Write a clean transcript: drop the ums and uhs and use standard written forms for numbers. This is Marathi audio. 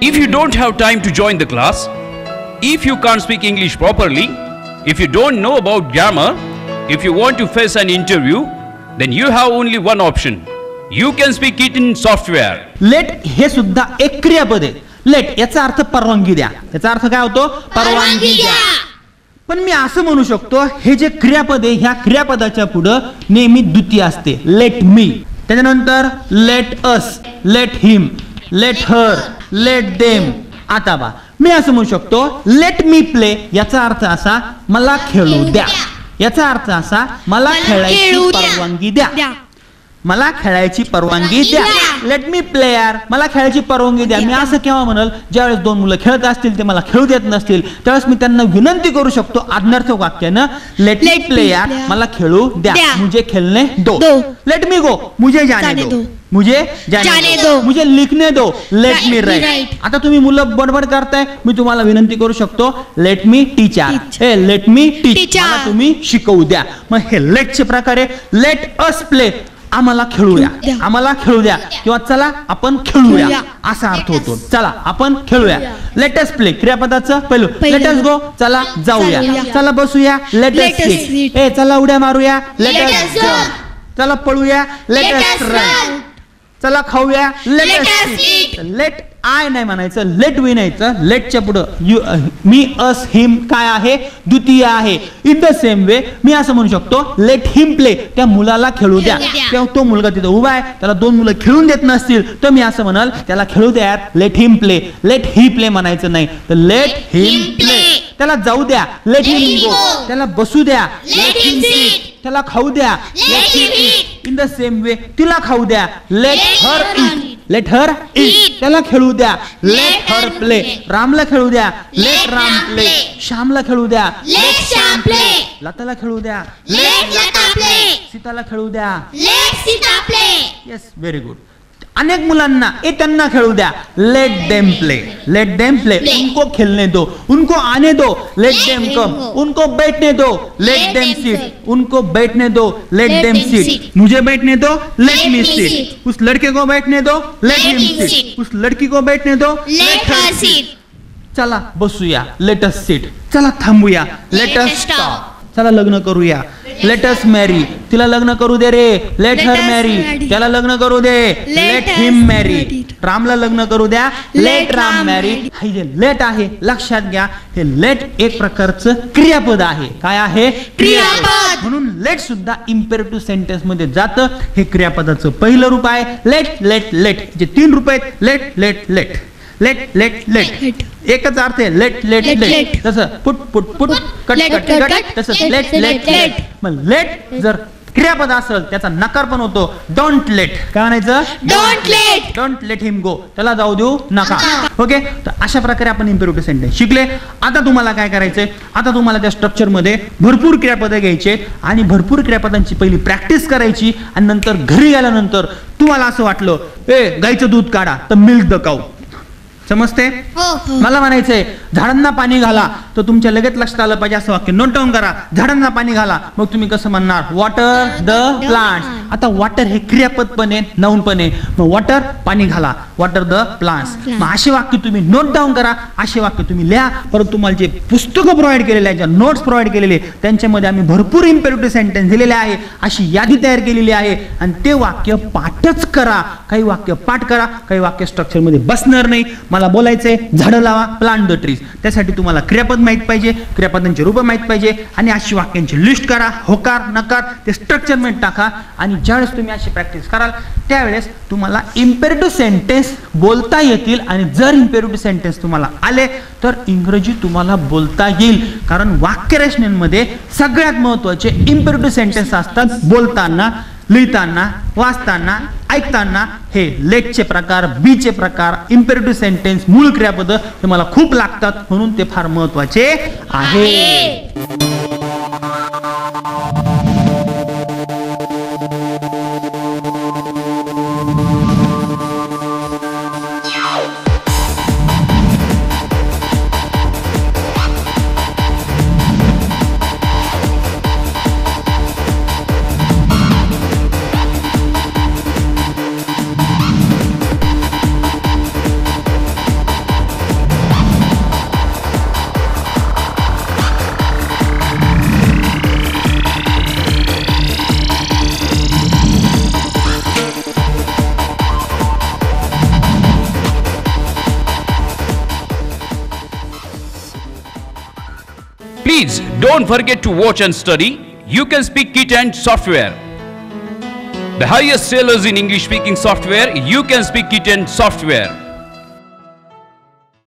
If you don't have time to join the class, if you can't speak English properly, if you don't know about grammar, if you want to face an interview, then you have only one option. You can speak it in software. Let हे सुद्धा एक क्रियापद आहे. लेट याचा अर्थ परवानगी द्या. याचा अर्थ काय होतो? परवानगी द्या. पण मी असं म्हणू शकतो, हे जे क्रियापद आहे ह्या क्रियापदाच्या पुढे नेहमी द्वितीय असते. लेट मी, त्याच्यानंतर let us, let him, let her, let them. आता बा मी असं म्हणू शकतो, लेट मी प्ले याचा अर्थ असा मला खेळू द्या. याचा अर्थ असा मला खेळायची परवानगी द्या. मला खेळायची परवानगी द्या. लेट मी प्ले यार, मला खेळायची परवानगी द्या. मी असं केव्हा म्हणल, ज्यावेळेस दोन मुलं खेळत असतील ते मला खेळू देत नसतील, त्यावेळेस मी त्यांना विनंती करू शकतो आज्ञार्थक वाक्यानं, लेट मी प्ले यार, मला खेळू द्या. मुझे खेलने दो. लेट मी गो, मुझे जाने दो. मुझे जाने दो. मुझे लिखने दो, लेट मी राइट. आता तुम्ही मुलं बडबड करताय, मी तुम्हाला विनंती करू शकतो, लेट मी टीच यार, हे लेट मी टीच, मला तुम्ही शिकवू द्या. मग हे लेटचे प्रकारे लेट अस प्ले, आम्हाला खेळूया, आम्हाला खेळू द्या, किंवा चला आपण खेळूया असा अर्थ होतो. चला आपण खेळूया. लेटस प्ले क्रियापदाचं पहिलं. लेटस गो, चला जाऊया. चला बसूया, लेटस सिट. ए चला उड्या मारूया, लेटस जंप. चला पळूया, लेटस रन. चला खाऊया, लेटस ईट. लेट आय नाही म्हणायचं, लेट वी नाहीचं. लेटच्या पुढं यू, मी, अस, हिम काय आहे? द्वितीय आहे. इन द सेम वे मी असं म्हणू शकतो, लेट हिम प्ले, त्या मुलाला खेळू द्या. तेव्हा तो मुलगा तिथं उभा आहे, त्याला दोन मुलं खेळून देत नसतील तर मी असं म्हणाल, त्याला खेळू द्या, लेट हिम प्ले. लेट ही प्ले म्हणायचं नाही, तर लेट हिम प्ले. त्याला जाऊ द्या, लेट हिम गो. त्याला बसू द्या, लेट हिम सिट. त्याला खाऊ द्या, let him eat. In the same way तिला खाऊ द्या, लेट हर ईट. लेट हर ईट. त्याला खेळू द्या, लेट हर प्ले. रामला खेळू द्या, लेट राम प्ले. श्यामला खेळू द्या, लेट श्याम प्ले. लताला खेळू द्या, लेट लता प्ले. सीताला खेळू द्या, let Sita play. Yes, very good. अनेक मुलांना त्यांना खेळू द्या, let them play. Let them play, उनको खेलने दो, उनको आने दो, लेट देम कम. उनको बैठने दो, लेट देम सीट. उनको बैठने दो, लेट देम सीट. मुझे बैठने दो, लेट मी सीट. उस लड़के को बैठने दो, लेट हिम सीट. उस लड़की को बैठने दो, लेट हर सीट. चला बसूया, लेट अस सीट. चला थांबूया, लेट अस स्टॉप. चला लग्न करूया, लेट अस मॅरी. तिला लग्न करू दे रे, लेट हर मॅरी. त्याला लग्न करू दे, लेट हिम मॅरी. रामला लग्न करू द्या, लेट राम मॅरी. हे जे लेट आहे लक्षात घ्या, हे लेट एक प्रकारचं क्रियापद आहे. काय आहे? क्रियापद. म्हणून लेट सुद्धा इम्पेरेटिव्ह सेंटेन्स मध्ये जातं. हे क्रियापदाचं पहिलं रूप आहे. लेट लेट लेट, जे तीन रूप आहेत, let let let, let let let. एकच अर्थ आहे, लेट लेट लेट. तसं put put put, cut cut cut, तसंच लेट लेट लेट. मग लेट जर क्रियापद असेल त्याचा नकार पण होतो, डोंट लेट. काय म्हणायचं? Don't let. Don't let him go, त्याला जाऊ देऊ नका. ओके, तर अशा प्रकारे आपण इम्पेरेटिव्ह सेंटेन्स शिकले. आता तुम्हाला काय करायचंय? आता तुम्हाला त्या स्ट्रक्चर मध्ये भरपूर क्रियापदे घ्यायचे आणि भरपूर क्रियापदांची पहिली प्रॅक्टिस करायची, आणि नंतर घरी गेल्यानंतर तुम्हाला असं वाटलं, गाईचं दूध काढा, तर मिल्क द काऊ. समजते? मला म्हणायचंय झाडांना पाणी घाला, तर तुमच्या लगेच लक्षात आलं पाहिजे असं वाक्य नोट डाऊन करा. झाडांना पाणी घाला, मग तुम्ही कसं म्हणणार? Water the plants. आता वॉटर हे क्रियापद पण आहे, नाउन पण आहे. मग वॉटर पाणी घाला, वॉटर द प्लांट्स. मग असे वाक्य तुम्ही नोट डाऊन करा, असे वाक्य तुम्ही लिहा. परंतु तुम्हाला जे पुस्तकं प्रोव्हाइड केलेले आहे, ज्या नोट्स प्रोव्हाइड केलेले, त्यांच्यामध्ये आम्ही भरपूर इम्पेरेटिव्ह सेंटेन्स दिलेले आहे. अशी यादी तयार केलेली आहे, आणि ते वाक्य पाठच करा. काही वाक्य पाठ करा, काही वाक्य स्ट्रक्चर मध्ये बसणार नाही. मला बोलायचंय झाडं लावा, प्लांट द ट्रीज. त्यासाठी तुम्हाला क्रियापद माहित पाहिजे, क्रियापदांचे रूप माहित पाहिजे, आणि अशी वाक्यांची लिस्ट करा. होकार नकार ते स्ट्रक्चर मध्ये टाका. आणि ज्यावेळेस तुम्ही अशी प्रॅक्टिस कराल त्यावेळेस तुम्हाला इम्पेरेटिव्ह सेंटेन्स बोलता येतील. आणि जर इम्पेरेटिव्ह सेंटेन्स तुम्हाला आले तर इंग्रजी तुम्हाला बोलता येईल. कारण वाक्यरचनेमध्ये सगळ्यात महत्वाचे इम्पेरेटिव्ह सेंटेन्स असतात. बोलताना, लिहिताना, वाचताना, ऐकताना हे लेटचे प्रकार, बीचे प्रकार, इम्पेरेटिव्ह सेंटेन्स, मूळ क्रियापद हे मला खूप लागतात, म्हणून ते फार महत्वाचे आहे. Please don't forget to watch and study. You can speak Kit and software. The highest sellers in English speaking software, You Can Speak Kit and software.